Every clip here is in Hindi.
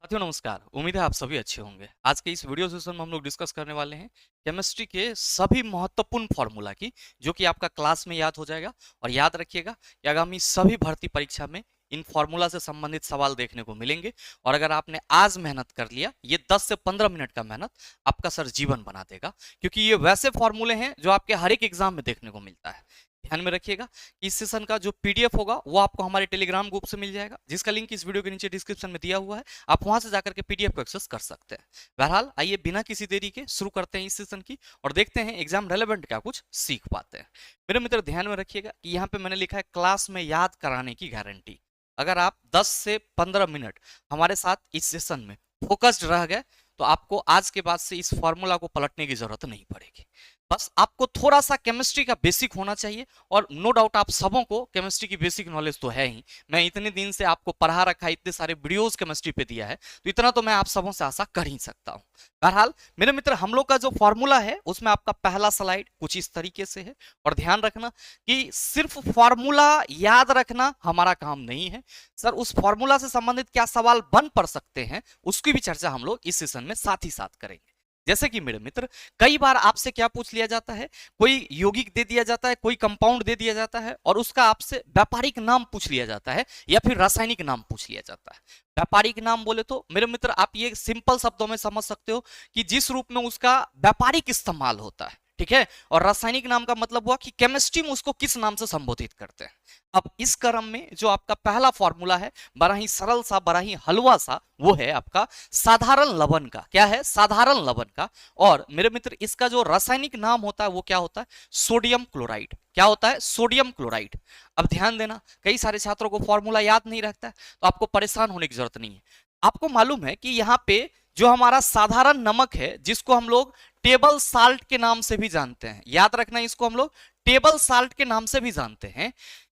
साथियों नमस्कार। उम्मीद है आप सभी अच्छे होंगे। आज के इस वीडियो सेशन में हम लोग डिस्कस करने वाले हैं केमिस्ट्री के सभी महत्वपूर्ण फार्मूला की, जो कि आपका क्लास में याद हो जाएगा। और याद रखिएगा कि आगामी सभी भर्ती परीक्षा में इन फार्मूला से संबंधित सवाल देखने को मिलेंगे। और अगर आपने आज मेहनत कर लिया, ये 10 से 15 मिनट का मेहनत आपका सर जीवन बना देगा, क्योंकि ये वैसे फार्मूले हैं जो आपके हर एक एग्जाम में देखने को मिलता है। ध्यान में रखिएगा, इस सेशन का जो पीडीएफ होगा वो आपको हमारे टेलीग्राम ग्रुप से मिल जाएगा, जिसका लिंक इस वीडियो के नीचे डिस्क्रिप्शन में दिया हुआ है। आप वहां से जाकर के पीडीएफ को एक्सेस कर सकते हैं। बहरहाल आइए बिना किसी देरी के शुरू करते हैं इस सेशन की, और देखते हैं एग्जाम रेलेवेंट क्या कुछ सीख पाते हैं। मेरे मित्र ध्यान में रखिएगा कि यहाँ पे मैंने लिखा है क्लास में याद कराने की गारंटी। अगर आप 10 से 15 मिनट हमारे साथ इस सेशन में फोकस्ड रह गए, तो आपको आज के बाद से इस फॉर्मूला को पलटने की जरूरत नहीं पड़ेगी। बस आपको थोड़ा सा केमिस्ट्री का बेसिक होना चाहिए, और नो डाउट आप सबों को केमिस्ट्री की बेसिक नॉलेज तो है ही। मैं इतने दिन से आपको पढ़ा रखा है, इतने सारे वीडियोस केमिस्ट्री पे दिया है, तो इतना तो मैं आप सबों से आशा कर ही सकता हूँ। बहरहाल मेरे मित्र, हम लोग का जो फॉर्मूला है उसमें आपका पहला स्लाइड कुछ इस तरीके से है। और ध्यान रखना कि सिर्फ फॉर्मूला याद रखना हमारा काम नहीं है सर, उस फॉर्मूला से संबंधित क्या सवाल बन पड़ सकते हैं उसकी भी चर्चा हम लोग इस सेशन में साथ ही साथ करेंगे। जैसे कि मेरे मित्र, कई बार आपसे क्या पूछ लिया जाता है, कोई यौगिक दे दिया जाता है, कोई कंपाउंड दे दिया जाता है, और उसका आपसे व्यापारिक नाम पूछ लिया जाता है या फिर रासायनिक नाम पूछ लिया जाता है। व्यापारिक नाम बोले तो मेरे मित्र आप ये सिंपल शब्दों में समझ सकते हो कि जिस रूप में उसका व्यापारिक इस्तेमाल होता है, ठीक है। और रासायनिक नाम का मतलब हुआ कि केमिस्ट्री में उसको किस नाम से संबोधित करते हैं। अब इस क्रम में जो आपका पहला फॉर्मूला है, बड़ा ही सरल सा, बड़ा ही हलवा सा, वो है आपका साधारण लवण का। क्या है? साधारण लवण का। और मेरे मित्र इसका जो रासायनिक नाम होता है वो क्या होता है? Sodium chloride. क्या होता है? Sodium chloride. अब ध्यान देना, कई सारे छात्रों को फॉर्मूला याद नहीं रहता है, तो आपको परेशान होने की जरूरत नहीं है। आपको मालूम है कि यहाँ पे जो हमारा साधारण नमक है, जिसको हम लोग टेबल साल्ट के नाम से भी जानते हैं, याद रखना इसको हम लोग टेबल साल्ट के नाम से भी जानते हैं,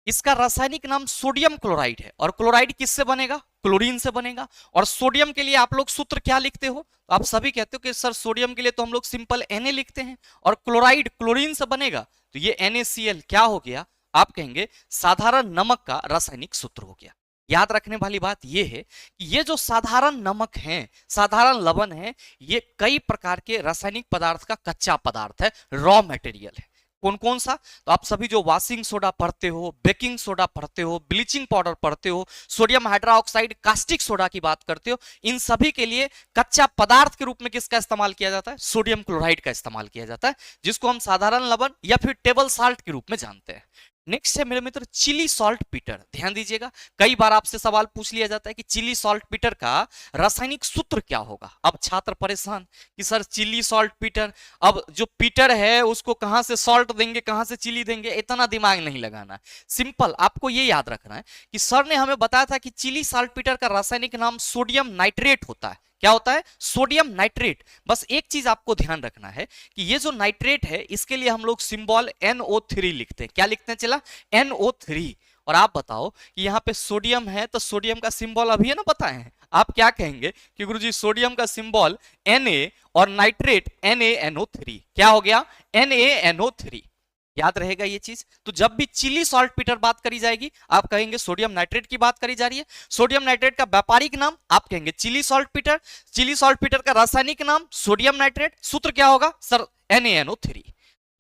इसका रासायनिक नाम सोडियम क्लोराइड है। और क्लोराइड किससे बनेगा? क्लोरीन से बनेगा। और सोडियम के लिए आप लोग सूत्र क्या लिखते हो? तो आप सभी कहते हो कि सर सोडियम के लिए तो हम लोग सिंपल Na लिखते हैं, और क्लोराइड क्लोरीन से बनेगा, तो ये NaCl क्या हो गया? आप कहेंगे साधारण नमक का रासायनिक सूत्र हो गया। याद रखने वाली बात यह है कि ये जो साधारण नमक है, साधारण लवण है, ये कई प्रकार के रासायनिक पदार्थ का कच्चा पदार्थ है, रॉ मटेरियल है। कौन कौन सा? तो आप सभी जो वॉशिंग सोडा पढ़ते हो, बेकिंग सोडा पढ़ते हो, ब्लीचिंग पाउडर पढ़ते हो, सोडियम हाइड्रोक्साइड, कास्टिक सोडा की बात करते हो, इन सभी के लिए कच्चा पदार्थ के रूप में किसका इस्तेमाल किया जाता है? सोडियम क्लोराइड का इस्तेमाल किया जाता है, जिसको हम साधारण लवण या फिर टेबल साल्ट के रूप में जानते हैं। नेक्स्ट है मेरे मित्र चिली सॉल्ट पीटर। ध्यान दीजिएगा, कई बार आपसे सवाल पूछ लिया जाता है कि चिली सॉल्ट पीटर का रासायनिक सूत्र क्या होगा। अब छात्र परेशान कि सर चिली सॉल्ट पीटर, अब जो पीटर है उसको कहां से सॉल्ट देंगे, कहां से चिली देंगे, इतना दिमाग नहीं लगाना। सिंपल आपको ये याद रखना है कि सर ने हमें बताया था कि चिली सॉल्ट पीटर का रासायनिक नाम सोडियम नाइट्रेट होता है। क्या होता है? Sodium nitrate. बस एक चीज आपको ध्यान रखना है कि ये जो नाइट्रेट है, इसके लिए हम लोग सिंबल NO3 लिखते हैं। क्या लिखते हैं? चला NO3। और आप बताओ कि यहाँ पे सोडियम है, तो सोडियम का सिंबल अभी है ना बताए हैं। आप क्या कहेंगे कि गुरुजी सोडियम का सिंबल Na और नाइट्रेट NaNO3। क्या हो गया? NaNO3। याद रहेगा ये चीज। तो जब भी चिली सॉल्ट पीटर बात करी जाएगी, आप कहेंगे सोडियम नाइट्रेट की बात करी जा रही है। सोडियम नाइट्रेट का व्यापारिक नाम आप कहेंगे Chile saltpetre. Chile saltpetre का रासायनिक नाम सोडियम नाइट्रेट। सूत्र क्या होगा सर? NaNO3।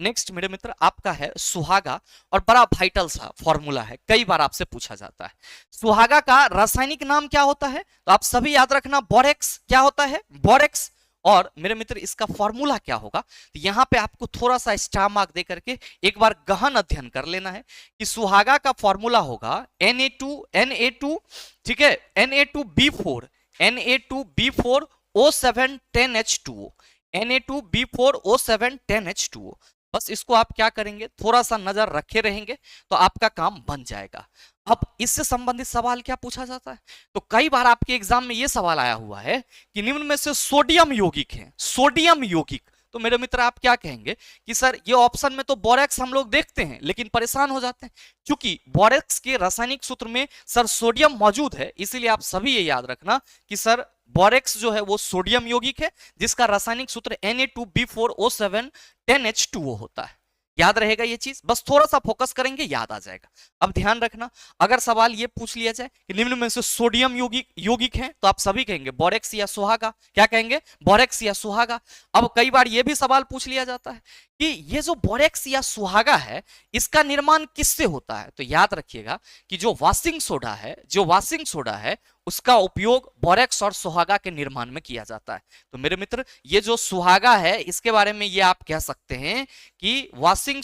नेक्स्ट मेरे मित्र आपका है सुहागा, और बड़ा वाइटल सा फॉर्मूला है, कई बार आपसे पूछा जाता है। सुहागा का रासायनिक नाम क्या होता है? तो आप सभी याद रखना, बोरेक्स। क्या होता है? बोरेक्स। और मेरे मित्र इसका फॉर्मूला क्या होगा? तो यहां पे आपको थोड़ा सा स्टार मार्क दे करके एक बार गहन अध्ययन कर लेना है कि सुहागा का फॉर्मूला होगा Na2, ठीक है, Na2B4, Na2B4O7 10H2O, Na2B4O7 10H2O। बस इसको आप क्या करेंगे, थोड़ा सा नजर रखे रहेंगे तो आपका काम बन जाएगा। अब इससे संबंधित सवाल क्या पूछा जाता है? तो कई बार आपके एग्जाम में यह सवाल आया हुआ है कि निम्न में से सोडियम यौगिक है, सोडियम यौगिक। तो मेरे मित्र आप क्या कहेंगे कि सर ये ऑप्शन में तो बोरेक्स हम लोग देखते हैं, लेकिन परेशान हो जाते हैं क्योंकि बोरेक्स के रासायनिक सूत्र में सर सोडियम मौजूद है। इसीलिए आप सभी ये याद रखना कि सर बोरेक्स जो है वो सोडियम यौगिक है, जिसका रासायनिक सूत्र Na2B4O7 10H2O होता है। याद रहेगा ये चीज, बस थोड़ा सा फोकस करेंगे याद आ जाएगा। अब ध्यान रखना, अगर सवाल ये पूछ लिया जाए कि निम्न में से सोडियम यौगिक हैं, तो आप सभी कहेंगे बोरेक्स या सुहागा। क्या कहेंगे? बोरेक्स या सुहागा। अब कई बार ये भी सवाल पूछ लिया जाता है कि ये जो बोरेक्स या सुहागा है, इसका निर्माण किससे होता है? तो याद रखिएगा कि जो वाशिंग सोडा है उसका उपयोग बोरेक्स और सुहागा के निर्माण में किया जाता है। तो मेरे मित्र, ये जो सुहागा है इसके बारे में ये आप कह सकते हैं कि वाशिंग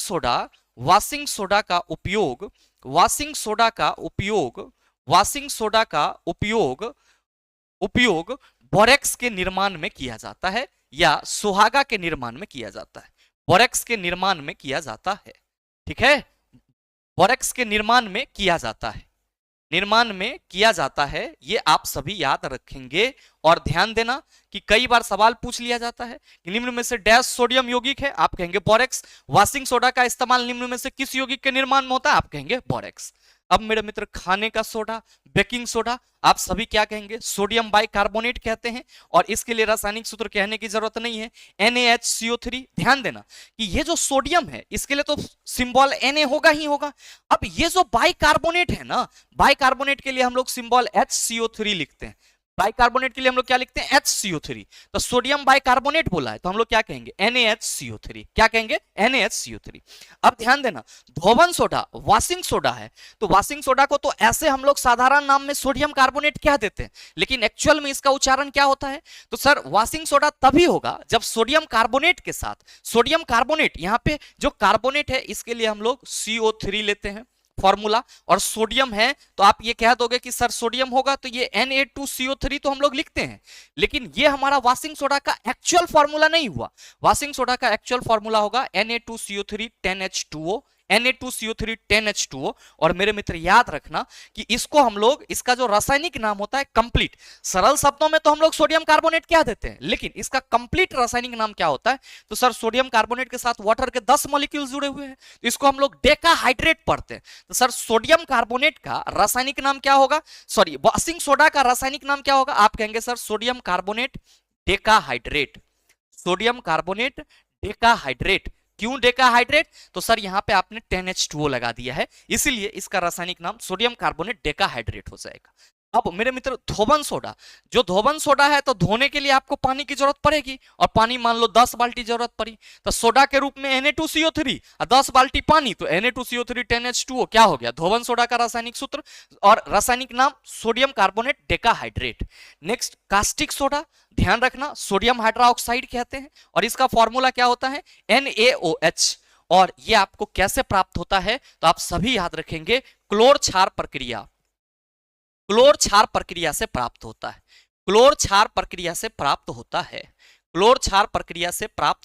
सोडा का उपयोग बोरेक्स के निर्माण में किया जाता है या सुहागा के निर्माण में किया जाता है। बोरेक्स के निर्माण में किया जाता है, ठीक है, बोरेक्स के निर्माण में किया जाता है, ये आप सभी याद रखेंगे। और ध्यान देना कि कई बार सवाल पूछ लिया जाता है कि निम्न में से डैश सोडियम यौगिक है, आप कहेंगे बोरेक्स। वाशिंग सोडा का इस्तेमाल निम्न में से किस यौगिक के निर्माण में होता है? आप कहेंगे बोरेक्स। अब मेरे मित्र, खाने का सोडा, बेकिंग सोडा, आप सभी क्या कहेंगे? सोडियम बाइकार्बोनेट कहते हैं, और इसके लिए रासायनिक सूत्र कहने की जरूरत नहीं है, NaHCO3। ध्यान देना कि ये जो सोडियम है इसके लिए तो सिंबल Na होगा ही होगा। अब ये जो बाइकार्बोनेट है ना, बाइकार्बोनेट के लिए हम लोग सिंबल HCO3 लिखते हैं। बाइकार्बोनेट के लिए हम लोग क्या लिखते हैं? HCO3। तो सोडियम बाइकार्बोनेट बोला है तो हम लोग क्या कहेंगे? NaHCO3। क्या कहेंगे? NaHCO3। अब ध्यान देना, धोवन सोडा वाशिंग सोडा है, तो वाशिंग सोडा को तो ऐसे हम लोग साधारण नाम में सोडियम कार्बोनेट कह देते हैं, लेकिन एक्चुअल में इसका उच्चारण क्या होता है? तो सर, वाशिंग सोडा तभी होगा जब सोडियम कार्बोनेट के साथ सोडियम कार्बोनेट, यहां पे जो कार्बोनेट है इसके लिए हम लोग CO3 लेते हैं फॉर्मूला, और सोडियम है तो आप ये कह दोगे कि सर सोडियम होगा तो ये Na2CO3 तो हम लोग लिखते हैं, लेकिन ये हमारा वाशिंग सोडा का एक्चुअल फॉर्मूला नहीं हुआ। वाशिंग सोडा का एक्चुअल फॉर्मूला होगा Na2CO3 10H2O, Na2CO3 10H2O। और मेरे मित्र याद रखना कि इसको हम लोग, इसका जो रासायनिक नाम होता है कंप्लीट, सरल शब्दों में तो हम लोग सोडियम कार्बोनेट कह देते हैं, लेकिन इसका कंप्लीट रासायनिक नाम क्या होता है? तो सर, सोडियम कार्बोनेट के साथ वाटर के 10 मॉलिक्यूल जुड़े हुए हैं, तो इसको हम लोग डेकाहाइड्रेट पढ़ते हैं। तो सर, सोडियम कार्बोनेट का रासायनिक नाम क्या होगा? सॉरी, वाशिंग सोडा का रासायनिक नाम क्या होगा? आप कहेंगे sir sodium carbonate decahydrate. Sodium carbonate decahydrate. क्यों डेकाहाइड्रेट? तो सर यहां पे आपने 10H2O लगा दिया है, इसीलिए इसका रासायनिक नाम सोडियम कार्बोनेट डेकाहाइड्रेट हो जाएगा। अब मेरे मित्र, धोवन सोडा, जो धोवन सोडा है तो धोने के लिए आपको पानी की जरूरत पड़ेगी, और पानी मान लो 10 बाल्टी जरूरत पड़ी, तो सोडा के रूप में Na2CO3 और 10 बाल्टी पानी, तो Na2CO3 10H2O क्या हो गया? धोवन सोडा का रासायनिक सूत्र और रासायनिक नाम sodium carbonate decahydrate. Next, caustic soda, ध्यान रखना सोडियम हाइड्रोक्साइड कहते हैं, और इसका फॉर्मूला क्या होता है? NaOH। और ये आपको कैसे प्राप्त होता है? तो आप सभी याद रखेंगे, क्लोर क्षार प्रक्रिया से प्राप्त होता है। क्लोर क्षार प्रक्रिया से प्राप्त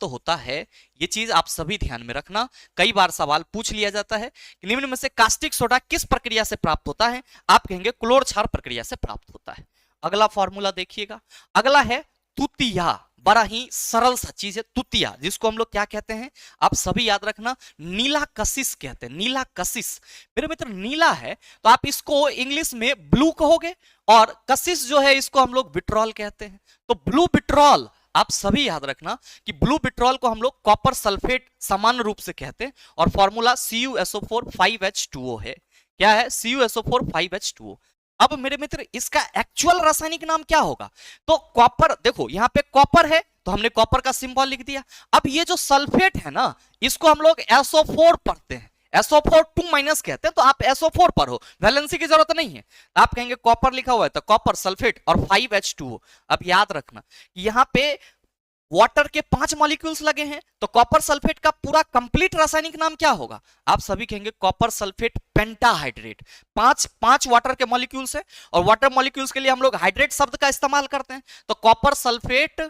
होता है। ये चीज आप सभी ध्यान में रखना, कई बार सवाल पूछ लिया जाता है कि निम्न में से कास्टिक सोडा किस प्रक्रिया से प्राप्त होता है? आप कहेंगे क्लोर क्षार प्रक्रिया से प्राप्त होता है। अगला फॉर्मूला देखिएगा, अगला है तुतिया। बड़ा ही सरल सा चीज है तुतिया, जिसको हम लोग क्या कहते हैं? आप सभी याद रखना, नीला कशिश कहते हैं। नीला कशिश, मेरे मित्र, नीला है तो आप इसको इंग्लिश में ब्लू कहोगे, और कशिश जो है इसको हम लोग विट्रॉल कहते हैं। तो ब्लू विट्रॉल, आप सभी याद रखना कि ब्लू विट्रॉल को हम लोग कॉपर सल्फेट सामान्य रूप से कहते हैं, और फॉर्मूला CuSO4 5H2O है। क्या है? CuSO4 5H2O। अब मेरे मित्र, इसका एक्चुअल रासायनिक नाम क्या होगा? तो कॉपर, देखो यहां पे कॉपर है तो हमने कॉपर का सिंबल लिख दिया। अब ये जो सल्फेट है ना, इसको हम लोग SO4 पढ़ते हैं, SO4 2- कहते हैं, तो आप SO4 पर हो, वैलेंसी की जरूरत नहीं है। आप कहेंगे कॉपर लिखा हुआ है तो कॉपर सल्फेट और 5H2O। अब याद रखना यहां पे वाटर के 5 मॉलिक्यूल्स लगे हैं, तो कॉपर सल्फेट का पूरा कंप्लीट रासायनिक नाम क्या होगा? आप सभी कहेंगे कॉपर सल्फेट पेंटाहाइड्रेट। 5 वाटर के मॉलिक्यूल्स है, और वाटर मॉलिक्यूल्स के लिए हम लोग हाइड्रेट शब्द का इस्तेमाल करते हैं, तो copper sulphate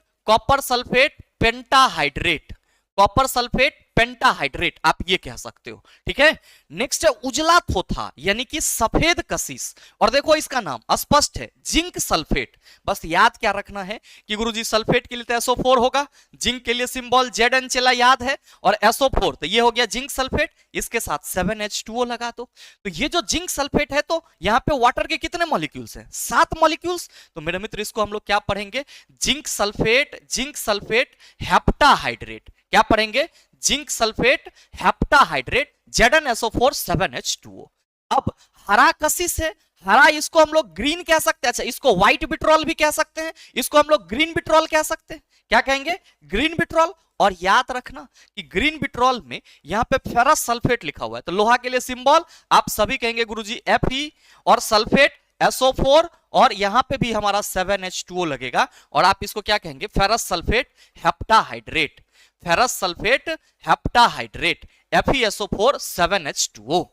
pentahydrate, copper sulphate pentahydrate आप ये कह सकते हो, ठीक है। नेक्स्ट है उजला थोथा यानी कि सफेद कशिश, और देखो इसका नाम स्पष्ट है, जिंक सल्फेट। बस याद क्या रखना है कि गुरुजी सल्फेट के लिए तो SO4 होगा, जिंक के लिए सिंबल ZN चला याद है, और SO4 तो ये हो गया जिंक सल्फेट, इसके साथ 7H2O लगा दो। तो ये जो जिंक सल्फेट है तो यहाँ पे वाटर के कितने मॉलिक्यूल्स हैं? 7 मॉलिक्यूल्स। तो मेरे मित्र इसको हम लोग क्या पढ़ेंगे? Zinc sulphate heptahydrate. क्या पढ़ेंगे? Zinc sulphate heptahydrate ZnSO4 7H2O। अब हरा कशिश है, हरा इसको हम लोग ग्रीन कह सकते हैं, अच्छा इसको व्हाइट बिट्रॉल भी कह सकते हैं, इसको हम लोग ग्रीन बिट्रॉल कह सकते हैं, क्या कहेंगे, ग्रीन बिट्रॉल। और याद रखना कि ग्रीन बिट्रॉल में यहां पे फेरस सल्फेट लिखा हुआ है, तो लोहा के लिए सिंबल आप सभी कहेंगे गुरुजी Fe और सल्फेट SO4 और यहां पे भी हमारा 7H2O लगेगा और आप इसको क्या कहेंगे, ferrous sulphate heptahydrate, ferrous sulphate heptahydrate FeSO4 7H2O।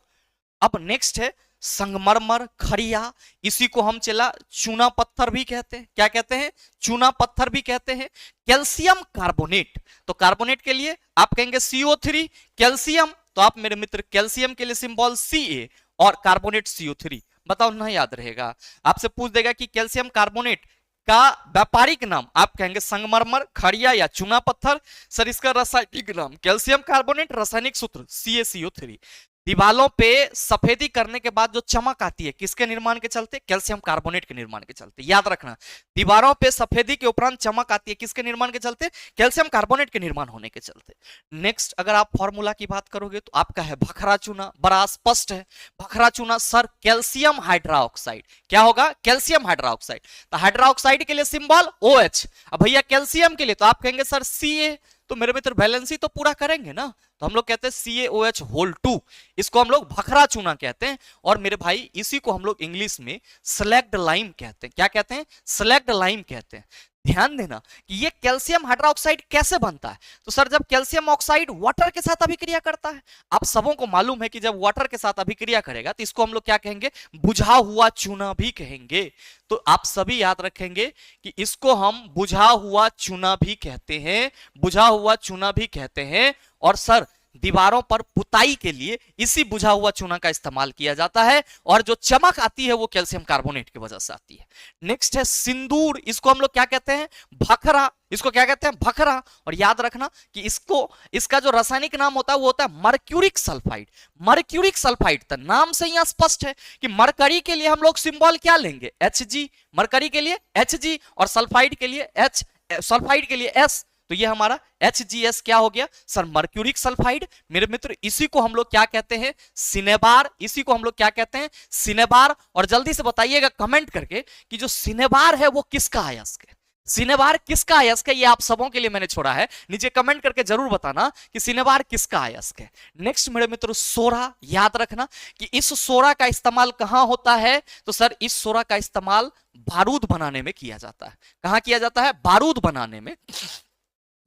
अब नेक्स्ट है संगमरमर खड़िया, इसी को हम चला चूना पत्थर भी कहते हैं, क्या कहते हैं, चूना पत्थर भी कहते हैं। कैल्शियम कार्बोनेट, तो कार्बोनेट के लिए आप कहेंगे CO3, कैल्शियम तो आप मेरे मित्र कैल्शियम के लिए सिंबल Ca और कार्बोनेट CO3। बताओ ना याद रहेगा, आपसे पूछ देगा कि कैल्शियम कार्बोनेट का व्यापारिक नाम आप कहेंगे संगमरमर खड़िया या चूना पत्थर। सर इसका रासायनिक नाम कैल्शियम कार्बोनेट, रासायनिक सूत्र CaCO3। दीवालों पे सफेदी करने के बाद जो चमक आती है किसके निर्माण के चलते, कैल्शियम कार्बोनेट के निर्माण के चलते। याद रखना, दीवारों पे सफेदी के उपरांत चमक आती है किसके निर्माण के चलते, कैल्शियम कार्बोनेट के निर्माण होने के चलते। नेक्स्ट अगर आप फॉर्मूला की बात करोगे तो आपका है भखरा चूना, बड़ा स्पष्ट है भखरा चूना सर कैल्शियम हाइड्रोक्साइड, क्या होगा, कैल्शियम हाइड्रोक्साइड। तो हाइड्रोक्साइड के लिए सिंबल OH, अब भैया कैल्शियम के लिए तो आप कहेंगे सर Ca, तो मेरे मित्र वैलेंसी तो पूरा करेंगे ना, तो हम लोग कहते हैं CaOH2, इसको हम लोग भखरा चूना कहते हैं। और मेरे भाई इसी को हम लोग इंग्लिश में स्लैग्ड लाइम कहते हैं, क्या कहते हैं, स्लैग्ड लाइम कहते हैं। ध्यान देना कि ये कैल्शियम हाइड्रोक्साइड कैसे बनता है, तो सर जब कैल्शियम ऑक्साइड वाटर के साथ अभिक्रिया करता है, आप सबों को मालूम है कि जब वाटर के साथ अभिक्रिया करेगा तो इसको हम लोग क्या कहेंगे, बुझा हुआ चूना भी कहेंगे। तो आप सभी याद रखेंगे कि इसको हम बुझा हुआ चूना भी कहते हैं, बुझा हुआ चूना भी कहते हैं। और सर दीवारों पर पुताई के लिए इसी बुझा हुआ चूना का इस्तेमाल किया जाता है और जो चमक आती है वो कैल्शियम कार्बोनेट की वजह से आती है। नेक्स्ट है सिंदूर, इसको हम लोग क्या कहते हैं, भखरा, इसको क्या कहते हैं, भखरा। और याद रखना कि इसका जो रासायनिक नाम होता है वो होता है मर्क्यूरिक सल्फाइड, मर्क्यूरिक सल्फाइड। तो नाम से यहां स्पष्ट है कि मरकरी के लिए हम लोग सिंबल क्या लेंगे, Hg, मरकरी के लिए Hg और सल्फाइड के लिए H, सल्फाइड के लिए S, तो ये हमारा HgS क्या हो गया सर, मर्क्यूरिक सल्फाइड। मेरे मित्र इसी को हम लोग क्या कहते हैं, सिनेबार, इसी को हम लोग क्या कहते हैं, सिनेबार। और जल्दी से बताइएगा कमेंट करके कि जो सिनेबार है वो किसका अयस्क है, सिनेबार किसका अयस्क है, ये आप सबों के लिए मैंने छोड़ा है, नीचे कमेंट करके जरूर बताना कि सिनेबार किसका अयस्क है। नेक्स्ट मेरे मित्र सोरा, याद रखना कि इस सोरा का इस्तेमाल कहां होता है, तो सर इस सोरा का इस्तेमाल बारूद बनाने में किया जाता है। कहां किया जाता है, बारूद बनाने में,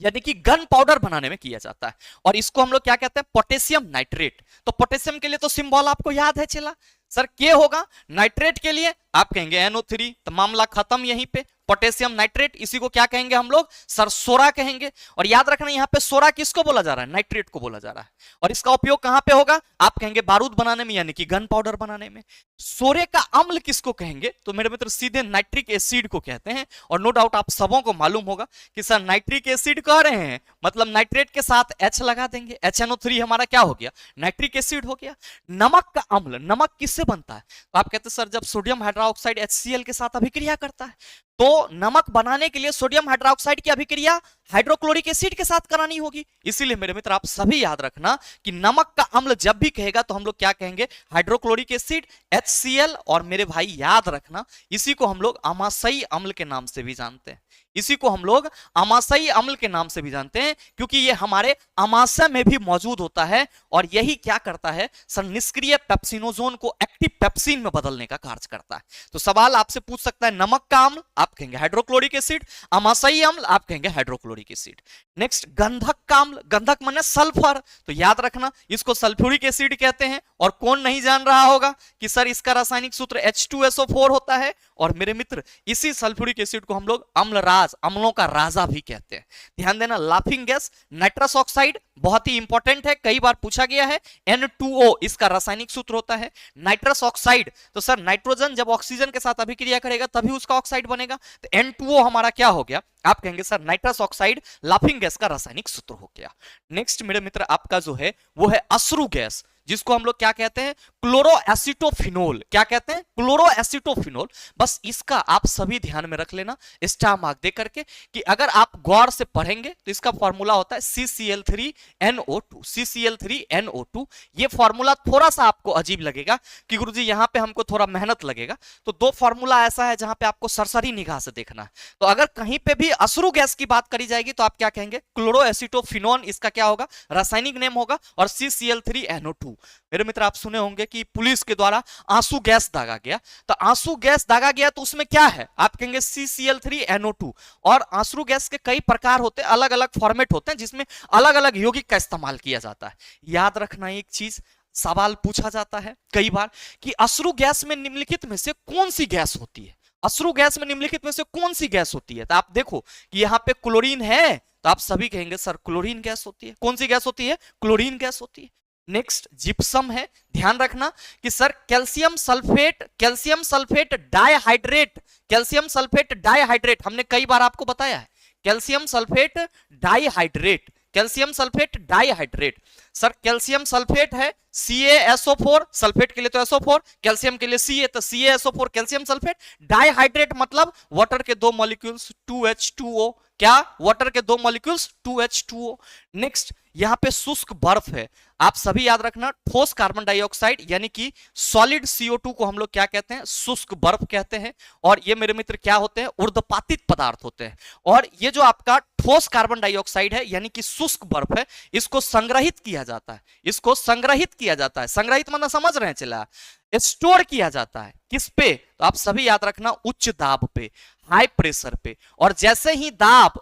यानी कि गन पाउडर बनाने में किया जाता है। और इसको हम लोग क्या कहते हैं, पोटेशियम नाइट्रेट। तो पोटेशियम के लिए तो सिंबल आपको याद है चला सर, के होगा, नाइट्रेट के लिए आप कहेंगे NO3, तो मामला खत्म यहीं पे, पोटेशियम नाइट्रेट, इसी को क्या कहेंगे हम लोग सर, सोरा कहेंगे। और याद रखना यहाँ पे सोरा किसको बोला जा रहा है, नाइट्रेट को बोला जा रहा है। और इसका उपयोग कहां पे होगा, आप कहेंगे बारूद बनाने में, यानी कि गन पाउडर बनाने में। सोरे का अम्ल किसको कहेंगे, तो मेरे मित्र सीधे नाइट्रिक एसिड को कहते हैं। और नो डाउट आप सबों को मालूम होगा कि सर नाइट्रिक एसिड कह रहे हैं मतलब नाइट्रेट के साथ H लगा देंगे, HNO3 हमारा क्या हो गया, नाइट्रिक एसिड हो गया। नमक का अम्ल, नमक किससे बनता है, तो आप कहते हैं सर जब सोडियम हाइड्रोक्साइड HCl के साथ अभिक्रिया करता है, तो नमक बनाने के लिए सोडियम हाइड्रोक्साइड की अभिक्रिया हाइड्रोक्लोरिक एसिड के साथ करानी होगी। इसीलिए मेरे मित्र आप सभी याद रखना कि नमक का अम्ल जब भी कहेगा तो हम लोग क्या कहेंगे, हाइड्रोक्लोरिक एसिड HCl। और मेरे भाई याद रखना इसी को हम लोग आमाशयी अम्ल के नाम से भी जानते हैं, इसी को हम लोग आमाशयी अम्ल के नाम से भी जानते हैं, क्योंकि ये हमारे आमाशय में भी मौजूद होता है। और यही क्या करता है सर, निष्क्रिय पेप्सिनोजोन को एक्टिव पेप्सिन में बदलने का कार्य करता है। तो सवाल आपसे पूछ सकता है, नमक का अम्ल आप कहेंगे हाइड्रोक्लोरिक एसिड, आमाशयी अम्ल आप कहेंगे हाइड्रोक्लोरिक एसिड। नेक्स्ट गंधक का अम्ल, गंधक माने सल्फर, तो याद रखना इसको सल्फ्यूरिक एसिड कहते हैं। और कौन नहीं जान रहा होगा कि सर इसका रासायनिक सूत्र H2SO4 होता है। और मेरे मित्र इसी सल्फ्यूरिक एसिड को हम लोग अम्लराज, अम्लों का राजा भी कहते हैं। ध्यान देना, लाफिंग गैस नाइट्रस ऑक्साइड बहुत ही इंपॉर्टेंट है, कई बार पूछा गया है। N2O इसका रासायनिक सूत्र होता है। नाइट्रस ऑक्साइड, तो सर नाइट्रोजन जब ऑक्सीजन के साथ अभिक्रिया करेगा तभी उसका ऑक्साइड बनेगा, तो N2O हमारा क्या हो गया, आप कहेंगे sir nitrous oxide laughing gas का रासायनिक सूत्र हो गया। नेक्स्ट मेरे मित्र आपका जो है वो है अश्रु गैस, जिसको हम लोग क्या कहते हैं, क्लोरोएसिटोफिनोल। क्या कहते हैं, क्लोरोएसिटोफिनोल। बस इसका आप सभी ध्यान में रख लेना स्टार मार्क दे करके, कि अगर आप गौर से पढ़ेंगे तो इसका फॉर्मूला होता है CCl3NO2। CCl3NO2। ये फॉर्मूला थोड़ा सा आपको अजीब लगेगा कि गुरुजी यहां पे हमको थोड़ा मेहनत लगेगा, तो दो फॉर्मूला ऐसा है जहां पे आपको सरसरी निगाह से देखना है। तो अगर कहीं पे भी अश्रु गैस की बात करी जाएगी तो आप क्या कहेंगे, क्लोरोएसिटोफिनोन इसका क्या होगा, रासायनिक नेम होगा, और CCl3NO2। मेरे मित्र आप सुने होंगे कि पुलिस के द्वारा आंसू गैस दागा गया, तो आंसू गैस दागा गया तो उसमें क्या है, आप कहेंगे CCl3NO2। और आंसू गैस के कई प्रकार होते हैं, अलग अलग फॉर्मेट होते हैं, जिसमें अलग अलग यौगिक का इस्तेमाल किया जाता है। याद रखना एक चीज, सवाल पूछा जाता है कई बार कि अश्रु गैस में निम्नलिखित में से कौन सी गैस होती है, अश्रु गैस में निम्नलिखित में से कौन सी गैस होती है। तो आप देखो कि यहां पे क्लोरीन है, तो आप सभी कहेंगे सर क्लोरीन गैस होती है। कौन सी गैस होती है, क्लोरीन गैस होती है। नेक्स्ट जिप्सम है, ध्यान रखना कि sir calcium sulphate dihydrate, calcium sulphate dihydrate हमने कई बार आपको बताया है, calcium sulphate dihydrate, calcium sulphate dihydrate. Sir calcium sulphate है CaSO4, सल्फेट के लिए तो SO4, कैल्शियम के लिए Ca, तो CaSO4 कैल्शियम सल्फेट। डाइहाइड्रेट मतलब वाटर के दो मॉलिक्यूल्स 2H2O, क्या, वाटर के दो मॉलिक्यूल्स 2H2O। नेक्स्ट यहां पे शुष्क बर्फ है, आप सभी याद रखना, ठोस कार्बन डाइऑक्साइड यानी कि सॉलिड CO2 को हम लोग क्या कहते हैं, शुष्क बर्फ कहते हैं। और ये मेरे मित्र क्या होते हैं, ऊर्ध्वपातित पदार्थ होते हैं। और ये जो आपका ठोस कार्बन डाइऑक्साइड है यानी कि शुष्क बर्फ है, इसको संग्रहित किया जाता है, इसको संग्रहित किया जाता है। संग्रहित मतलब समझ रहे हैं, चला स्टोर किया जाता है किस पे, तो आप सभी याद रखना उच्च दाब पे, हाई प्रेशर पे। और जैसे ही दाब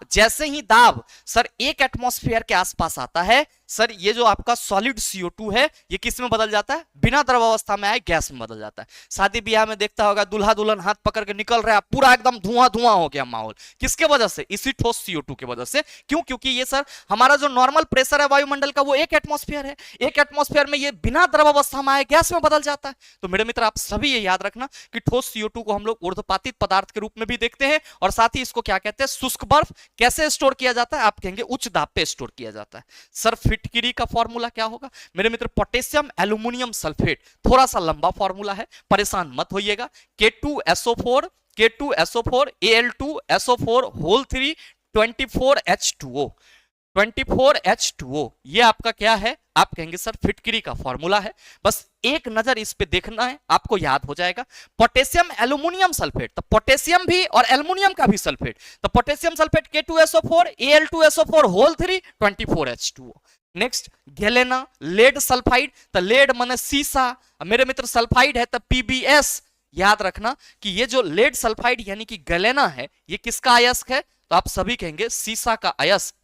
सर 1 एटमॉस्फेयर के आसपास आता है, सर ये जो आपका सॉलिड CO2 है ये किस में बदल जाता है, बिना द्रव अवस्था में आए गैस में बदल जाता है। शादी ब्याह में देखता होगा दूल्हा दुल्हन हाथ पकड़ के निकल रहा है, पूरा एकदम धुआं धुआं हो गया माहौल, किसके वजह से, इसी ठोस CO2 के वजह से। क्यों, क्योंकि ये सर हमारा जो नॉर्मल प्रेशर है वायुमंडल का वो 1 एटमॉस्फेयर है, 1 एटमॉस्फेयर में ये बिना द्रव अवस्था में आए गैस में बदल जाता है। तो मेरे मित्र आप सभी ये याद रखना कि ठोस CO2 को हम लोग ऊर्ध्वपातित पदार्थ के रूप में भी देखते हैं, और साथ ही इसको क्या कहते हैं, शुष्क बर्फ। कैसे स्टोर किया जाता है, आप कहेंगे उच्च दाब पे स्टोर किया जाता है। सर फिटकिरी का फॉर्मूला क्या होगा मेरे मित्र, पोटेशियम एल्यूमिनियम सल्फेट। थोड़ा सा लंबा फॉर्मूला है, परेशान मत होइएगा। K2SO4 Al2SO4 whole 3 24H2O 24H2O, ये आपका क्या है, आप कहेंगे सर फिटकिरी का फॉर्मूला है। बस एक नजर इस पे देखना है, आपको याद हो जाएगा। पोटेशियम एल्यूमिनियम सल्फेट, तो पोटेशियम भी और एल्यूमिनियम का भी सल्फेट, तो potassium sulphate K2SO4 Al2SO4 whole 3 24H2O। Next galena lead sulphide, तो लेड माने सीसा, मेरे मित्र सल्फाइड है तो PbS। याद रखना कि ये जो लेड सल्फाइड यानी कि गैलेना है, ये किसका अयस्क है, तो आप सभी कहेंगे सीसा का अयस्क।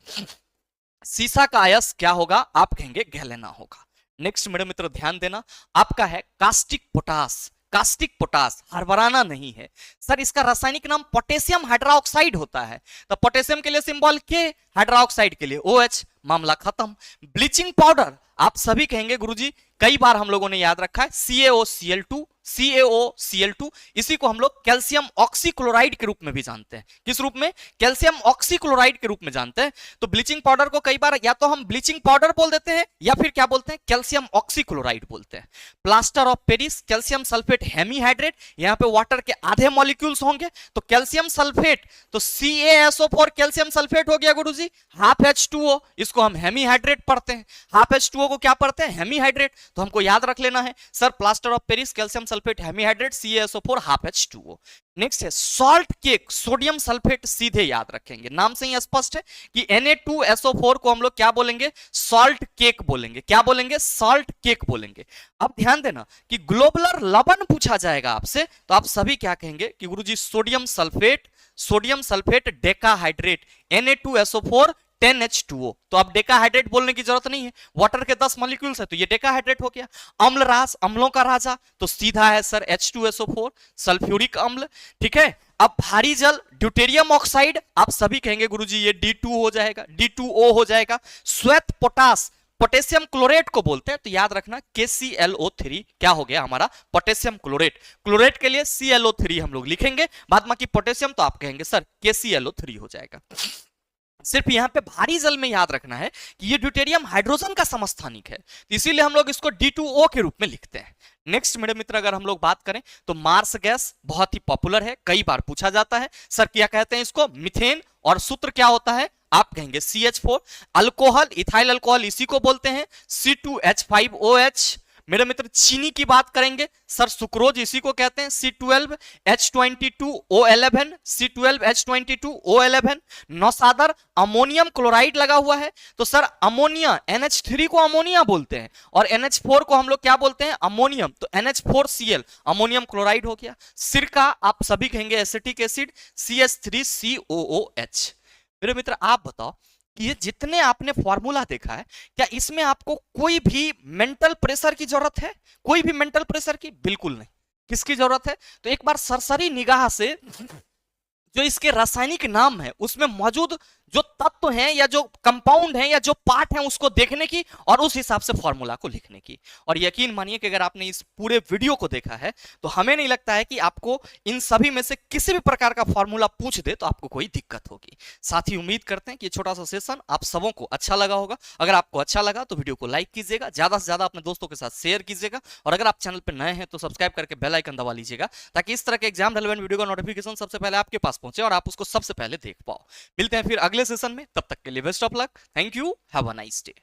सीसा का अयस्क क्या होगा, आप कहेंगे गैलेना होगा। नेक्स्ट मेरे मित्र ध्यान देना, आपका है कास्टिक पोटास। कास्टिक पोटास हरबराना नहीं है सर, इसका रासायनिक नाम पोटेशियम हाइड्रोक्साइड होता है। तो पोटेशियम के लिए सिंबल K, हाइड्रोक्साइड के लिए OH, मामला खत्म। ब्लीचिंग पाउडर, आप सभी कहेंगे गुरुजी कई बार हम लोगों ने याद रखा है CaOCl2, इसी को हम लोग कैल्शियम ऑक्सीक्लोराइड के रूप में भी जानते हैं। किस रूप में, कैल्शियम ऑक्सीक्लोराइड के रूप में जानते हैं। तो ब्लीचिंग पाउडर को कई बार या तो हम ब्लीचिंग पाउडर बोल देते हैं या फिर क्या बोलते हैं, कैल्शियम ऑक्सीक्लोराइड बोलते हैं। Plaster of Paris, calcium sulphate hemihydrate, यहां पे वाटर के आधे मॉलिक्यूल्स होंगे, तो कैल्शियम सल्फेट तो CaSO4 कैल्शियम सल्फेट हो गया गुरुजी, हाफ H2O, इसको हम हेमीहाइड्रेट पढ़ते हैं। हाफ H2O को क्या पढ़ते हैं, हेमीहाइड्रेट। तो हमको याद रख लेना है sir plaster of Paris, calcium sulphate hemihydrate, CaSO4 half H2O। Next है सॉल्ट केक, सोडियम सल्फेट, सीधे याद रखेंगे, नाम से ही स्पष्ट है कि Na2SO4 को हम लोग क्या बोलेंगे, सॉल्ट केक बोलेंगे। क्या बोलेंगे, सॉल्ट केक बोलेंगे। अब ध्यान देना कि ग्लोबुलर लवण पूछा जाएगा आपसे, तो आप सभी क्या कहेंगे कि गुरुजी sodium sulphate decahydrate Na2SO4 10H2O। तो अब डेकाहाइड्रेट बोलने की जरूरत नहीं है, वाटर के 10 मॉलिक्यूल्स है तो ये डेकाहाइड्रेट हो गया। अम्ल रास, अम्लों का राजा, तो सीधा है सर H2SO4 सल्फ्यूरिक अम्ल। ठीक है, अब भारी जल ड्यूटेरियम ऑक्साइड, आप सभी कहेंगे गुरुजी ये D2 हो जाएगा, D2O हो जाएगा। श्वेत पोटास, पोटेशियम क्लोरेट को बोलते हैं, तो याद रखना KClO3 क्या हो गया हमारा, पोटेशियम क्लोरेट। क्लोरेट के लिए ClO3 हम लोग लिखेंगे, बाद बाकी पोटेशियम तो आप कहेंगे सर KClO3 हो जाएगा। सिर्फ यहाँ पे भारी जल में याद रखना है कि ये ड्यूटेरियम हाइड्रोजन का समस्थानिक है, तो इसीलिए हम लोग इसको D2O के रूप में लिखते हैं। नेक्स्ट मेरे मित्र अगर हम लोग बात करें तो मार्स गैस बहुत ही पॉपुलर है, कई बार पूछा जाता है सर क्या कहते हैं इसको, मीथेन, और सूत्र क्या होता है, आप कहेंगे CH4। अल्कोहल, इथाइल अल्कोहल इसी को बोलते हैं, C2H5OH। मेरे मित्र चीनी की बात करेंगे सर, सुक्रोज इसी को कहते हैं, C12H22O11, C12H22O11। नौसादर अमोनियम क्लोराइड लगा हुआ है, तो सर अमोनिया, NH3 को अमोनिया बोलते हैं और NH4 को हम लोग क्या बोलते हैं, अमोनियम, तो NH4Cl अमोनियम क्लोराइड हो गया। सिरका आप सभी कहेंगे एसिटिक एसिड, CH3COOH। मेरे मित्र आप बताओ कि ये जितने आपने फॉर्मूला देखा है, क्या इसमें आपको कोई भी मेंटल प्रेशर की जरूरत है, कोई भी मेंटल प्रेशर की? बिल्कुल नहीं। किसकी जरूरत है? तो एक बार सरसरी निगाह से जो इसके रासायनिक नाम है उसमें मौजूद जो तत्व हैं या जो कंपाउंड हैं या जो पार्ट हैं उसको देखने की और उस हिसाब से फॉर्मूला को लिखने की। और यकीन मानिए कि अगर आपने इस पूरे वीडियो को देखा है तो हमें नहीं लगता है कि आपको इन सभी में से किसी भी प्रकार का फॉर्मूला पूछ दे तो आपको कोई दिक्कत होगी। साथ ही उम्मीद करते हैं कि ये छोटा सा सेशन आप सबों को अच्छा लगा होगा। अगर आपको अच्छा लगा तो वीडियो को लाइक कीजिएगा, ज्यादा से ज्यादा अपने दोस्तों के साथ शेयर कीजिएगा, और अगर आप चैनल पर नए हैं तो सब्सक्राइब करके बेल आइकन दबा लीजिएगा ताकि इस तरह के एग्जाम रेलेवेंट वीडियो का नोटिफिकेशन सबसे पहले आपके पास पहुंचे और आप उसको सबसे पहले देख पाओ। मिलते हैं फिर अगले सेशन में, तब तक के लिए best of luck. Thank you, have a nice day.